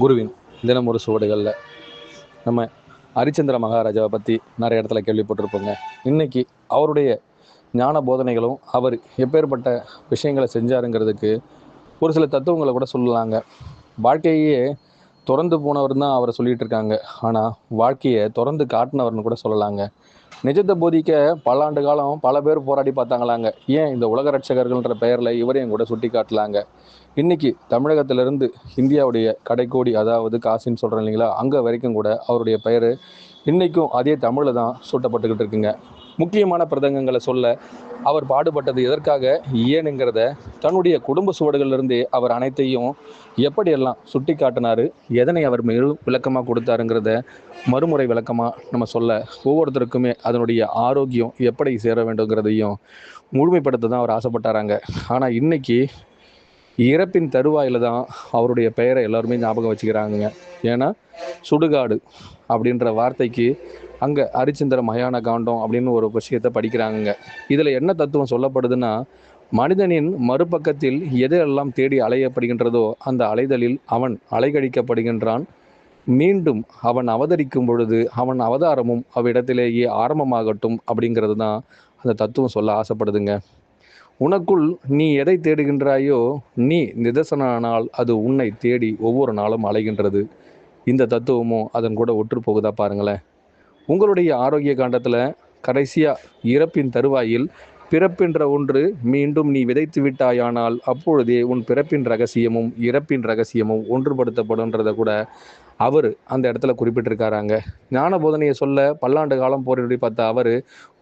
குருவின் தினம் ஒரு சுவடுகளில் நம்ம ஹரிச்சந்திர மகாராஜாவை பற்றி நிறைய இடத்துல கேள்விப்பட்டிருப்போங்க. இன்னைக்கு அவருடைய ஞான போதனைகளும் அவர் எப்பேற்பட்ட விஷயங்களை செஞ்சாருங்கிறதுக்கு ஒரு சில தத்துவங்களை கூட சொல்லலாங்க. வாழ்க்கையே திறந்து போனவர் தான் அவரை சொல்லிட்டு இருக்காங்க. ஆனால் வாழ்க்கையை திறந்து காட்டினவர்னு கூட சொல்லலாங்க. நிஜத்தை போதிக்க பல ஆண்டு காலம் பல பேர் போராடி பார்த்தாங்களாங்க. ஏன் இந்த உலக ரட்சகர்கள்ன்ற பெயரில் இவரையும் கூட சுட்டி காட்டலாங்க. இன்னைக்கு தமிழகத்திலிருந்து இந்தியாவுடைய கடைக்கோடி, அதாவது காசின்னு சொல்கிறேன் இல்லைங்களா, அங்கே வரைக்கும் கூட அவருடைய பெயர் இன்றைக்கும் அதே தமிழில் தான் சூட்டப்பட்டுக்கிட்டு இருக்குங்க. முக்கியமான பிரதங்கங்களை சொல்ல அவர் பாடுபட்டது எதற்காக, ஏனுங்கிறத தன்னுடைய குடும்ப சுவடுகளிலிருந்தே அவர் அனைத்தையும் எப்படியெல்லாம் சுட்டி காட்டினார், எதனை அவர் மேலும் விளக்கமாக கொடுத்தாருங்கிறத மறுமுறை விளக்கமாக நம்ம சொல்ல, ஒவ்வொருத்தருக்குமே அதனுடைய ஆரோக்கியம் எப்படி சேர வேண்டுங்கிறதையும் முழுமைப்படுத்த தான் அவர் ஆசைப்பட்டாராங்க. ஆனால் இன்னைக்கு இறப்பின் தருவாயில் தான் அவருடைய பெயரை எல்லாருமே ஞாபகம் வச்சுக்கிறாங்க. ஏன்னா சுடுகாடு அப்படின்ற வார்த்தைக்கு அங்கே ஹரிச்சந்திர மயான காண்டம் அப்படின்னு ஒரு விஷயத்தை படிக்கிறாங்க. இதில் என்ன தத்துவம் சொல்லப்படுதுன்னா, மனிதனின் மறுபக்கத்தில் எதையெல்லாம் தேடி அலையப்படுகின்றதோ அந்த அலைதலில் அவன் அலைகழிக்கப்படுகின்றான். மீண்டும் அவன் அவதரிக்கும் பொழுது அவன் அவதாரமும் அவ்விடத்திலேயே ஆரம்பமாகட்டும் அப்படிங்கிறது தான் அந்த தத்துவம் சொல்ல ஆசைப்படுதுங்க. உனக்குள் நீ எதை தேடுகின்றாயோ நீ நிதர்சனானால் அது உன்னை தேடி ஒவ்வொரு நாளும் அலைகின்றது. இந்த தத்துவமும் அதன் கூட ஒற்று போகுதா பாருங்களேன். உங்களுடைய ஆரோக்கிய காண்டத்தில் கடைசியாக இறப்பின் தருவாயில் பிறப்பென்ற ஒன்று மீண்டும் நீ விதைத்து விட்டாயானால் அப்பொழுதே உன் பிறப்பின் ரகசியமும் இறப்பின் ரகசியமும் ஒன்றுபடுத்தப்படும்ன்றதை கூட அவர் அந்த இடத்துல குறிப்பிட்டிருக்காராங்க. ஞான போதனையை சொல்ல பல்லாண்டு காலம் போராடி பார்த்த அவர்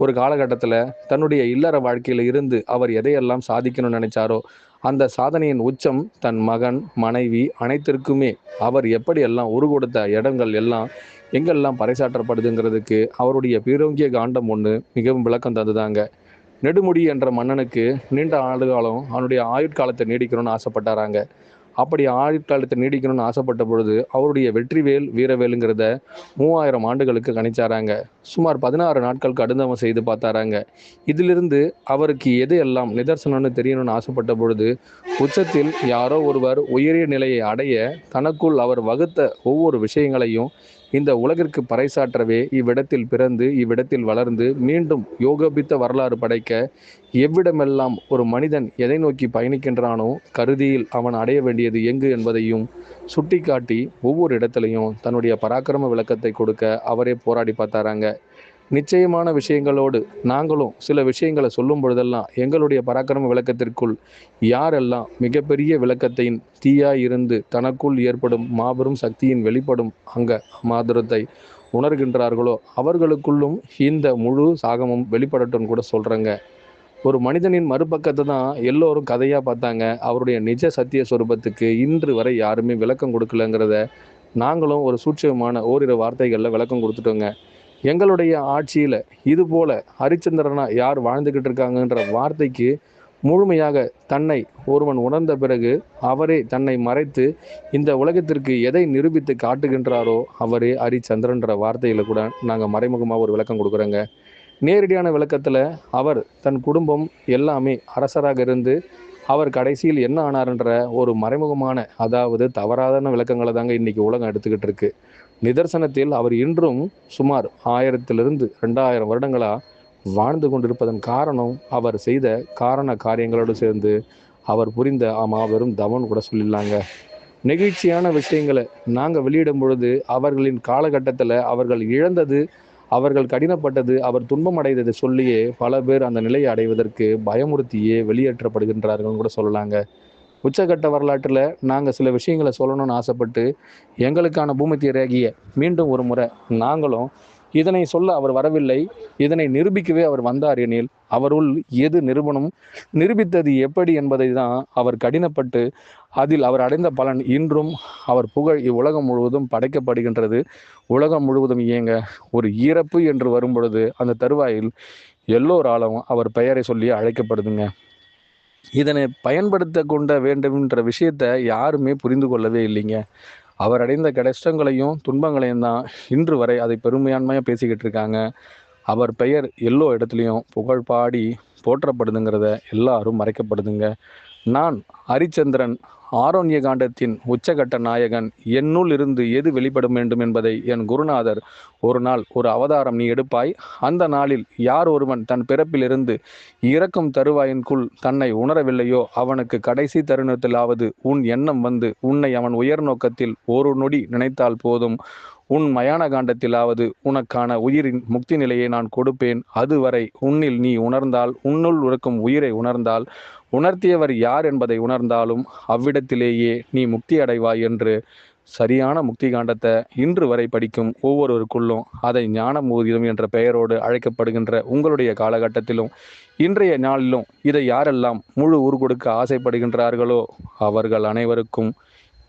ஒரு காலகட்டத்தில் தன்னுடைய இல்லற வாழ்க்கையில் இருந்து அவர் எதையெல்லாம் சாதிக்கணும்னு நினைச்சாரோ அந்த சாதனையின் உச்சம் தன் மகன், மனைவி அனைத்திற்குமே அவர் எப்படியெல்லாம் உரு கொடுத்த இடங்கள் எல்லாம் எங்கெல்லாம் பறைசாற்றப்படுதுங்கிறதுக்கு அவருடைய பீரோங்கிய காண்டம் ஒன்று மிகவும் விளக்கம் தந்துதாங்க. நெடுமுடி என்ற மன்னனுக்கு நீண்ட ஆண்டு காலம் அவனுடைய ஆயுட்காலத்தை நீடிக்கணும்னு ஆசைப்பட்டாராங்க. அப்படி ஆயுட்காலத்தை நீடிக்கணும்னு ஆசைப்பட்ட பொழுது அவருடைய வெற்றிவேல் வீரவேலுங்கிறத 3000 ஆண்டுகளுக்கு கணிச்சாராங்க. சுமார் 16 நாட்கள் கடுந்தவம் செய்து பார்த்தாராங்க. இதிலிருந்து அவருக்கு எது எல்லாம் நிதர்சனம்னு தெரியணும்னு ஆசைப்பட்ட பொழுது உச்சத்தில் யாரோ ஒருவர் உயரிய நிலையை அடைய தனக்குள் அவர் வகுத்த ஒவ்வொரு விஷயங்களையும் இந்த உலகிற்கு பறைசாற்றவே இவ்விடத்தில் பிறந்து இவ்விடத்தில் வளர்ந்து மீண்டும் யோகபித்த வரலாறு படைக்க எவ்விடமெல்லாம் ஒரு மனிதன் எதை நோக்கி பயணிக்கின்றானோ கருதியில் அவன் அடைய வேண்டியது எங்கு என்பதையும் சுட்டி காட்டி ஒவ்வொரு இடத்துலையும் தன்னுடைய பராக்கிரம விளக்கத்தை கொடுக்க அவரே போராடி பார்த்தாராங்க. நிச்சயமான விஷயங்களோடு நாங்களும் சில விஷயங்களை சொல்லும் பொழுதெல்லாம் எங்களுடைய பராக்கிரம விளக்கத்திற்குள் யாரெல்லாம் மிகப்பெரிய விளக்கத்தின் தீயாய் இருந்து தனக்குள் ஏற்படும் மாபெரும் சக்தியின் வெளிப்படும் அங்க மாதுரத்தை உணர்கின்றார்களோ அவர்களுக்குள்ளும் இந்த முழு சாகமும் வெளிப்படட்டும் கூட சொல்கிறேங்க. ஒரு மனிதனின் மறுபக்கத்தை தான் எல்லோரும் கதையாக பார்த்தாங்க. அவருடைய நிஜ சத்திய சொரூபத்துக்கு இன்று வரை யாருமே விளக்கம் கொடுக்கலங்கிறத நாங்களும் ஒரு சூட்சமான ஓரிரு வார்த்தைகளில் விளக்கம் கொடுத்துட்டோங்க. எங்களுடைய ஆட்சியில் இது போல ஹரிச்சந்திரனா யார் வாழ்ந்துக்கிட்டு இருக்காங்கன்ற வார்த்தைக்கு முழுமையாக தன்னை ஒருவன் உணர்ந்த பிறகு அவரே தன்னை மறைத்து இந்த உலகத்திற்கு எதை நிரூபித்து காட்டுகின்றாரோ அவரே ஹரிச்சந்திரன்ற வார்த்தையில் கூட நாங்கள் மறைமுகமாக ஒரு விளக்கம் கொடுக்குறோங்க. நேரடியான விளக்கத்தில் அவர் தன் குடும்பம் எல்லாமே அரசராக இருந்து அவர் கடைசியில் என்ன ஆனார்ன்ற ஒரு மறைமுகமான, அதாவது தவறான விளக்கங்களை தாங்க இன்னைக்கு உலகம் எடுத்துக்கிட்டு இருக்கு. நிதர்சனத்தில் அவர் இன்றும் சுமார் 1000 2000 வருடங்களாக வாழ்ந்து கொண்டிருப்பதன் காரணம் அவர் செய்த காரண காரியங்களோடு சேர்ந்து அவர் புரிந்த மாபெரும் தவன் கூட சொல்லிடலாங்க. நெகிழ்ச்சியான விஷயங்களை நாங்கள் வெளியிடும் பொழுது அவர்களின் காலகட்டத்தில் அவர்கள் இழந்தது, அவர்கள் கடினப்பட்டது, அவர் துன்பம் அடைந்ததை சொல்லியே பல பேர் அந்த நிலையை அடைவதற்கு பயமுறுத்தியே வெளியேற்றப்படுகின்றார்கள் கூட சொல்லலாங்க. உச்சகட்ட வரலாற்றில் நாங்கள் சில விஷயங்களை சொல்லணும்னு ஆசைப்பட்டு எங்களுக்கான பூமத்திய ரேகியை மீண்டும் ஒரு முறை நாங்களும் இதனை சொல்ல அவர் வரவில்லை, இதனை நிரூபிக்கவே அவர் வந்தார் எனில் அவருள் எது நிரூபணம், நிரூபித்தது எப்படி என்பதை தான் அவர் கடினப்பட்டு அதில் அவர் அடைந்த பலன் இன்றும் அவர் புகழ் இவ்வுலகம் முழுவதும் படைக்கப்படுகின்றது. உலகம் முழுவதும் இயங்க ஒரு இறப்பு என்று வரும் பொழுது அந்த தருவாயில் எல்லோராலும் அவர் பெயரை சொல்லி அழைக்கப்படுதுங்க. இதனை பயன்படுத்த கொண்ட வேண்டும்ன்ற விஷயத்தை யாருமே புரிந்து கொள்ளவே இல்லைங்க. அவர் அடைந்த கஷ்டங்களையும் துன்பங்களையும் தான் இன்று வரை அதை பெருமையான்மையாக பேசிக்கிட்டு இருக்காங்க. அவர் பெயர் எல்லோ இடத்துலையும் புகழ் பாடி போற்றப்படுதுங்கிறத எல்லாரும் மறைக்கப்படுதுங்க. நான் ஹரிச்சந்திரன் ஆரோன்ய காண்டத்தின் உச்சகட்ட நாயகன் என்னுள் இருந்து எது வெளிப்பட வேண்டும் என்பதை என் குருநாதர் ஒரு நாள் ஒரு அவதாரம் நீ எடுப்பாய், அந்த நாளில் யார் ஒருவன் தன் பிறப்பிலிருந்து இறக்கும் தருவாயின்குள் தன்னை உணரவில்லையோ அவனுக்கு கடைசி தருணத்திலாவது உன் எண்ணம் வந்து உன்னை அவன் உயர் நோக்கத்தில் ஒரு நொடி நினைத்தால் போதும், உன் மயான காண்டத்திலாவது உனக்கான உயிரின் முக்தி நிலையை நான் கொடுப்பேன். அதுவரை உன்னில் நீ உணர்ந்தால், உன்னுள் இருக்கும் உயிரை உணர்ந்தால், உணர்த்தியவர் யார் என்பதை உணர்ந்தாலும் அவ்விடத்திலேயே நீ முக்தி அடைவாய் என்று சரியான முக்தி காண்டத்தை இன்று வரை படிக்கும் ஒவ்வொருவருக்குள்ளும் அதை ஞான மோதிரம் என்ற பெயரோடு அழைக்கப்படுகின்ற உங்களுடைய காலகட்டத்திலும் இன்றைய நாளிலும் இதை யாரெல்லாம் முழு உரு கொடுக்க ஆசைப்படுகின்றார்களோ அவர்கள் அனைவருக்கும்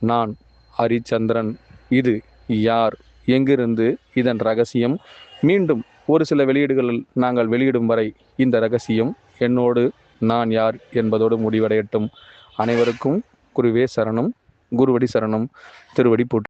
நான் ஹரிச்சந்திரன். இது யார், எங்கிருந்து, இதன் ரகசியம் மீண்டும் ஒரு சில வெளியீடுகளில் நாங்கள் வெளியிடும் வரை இந்த ரகசியம் என்னோடு நான் யார் என்பதோடு முடிவடையட்டும். அனைவருக்கும் குருவே சரணம், குருவடி சரணம், திருவடி போற்று.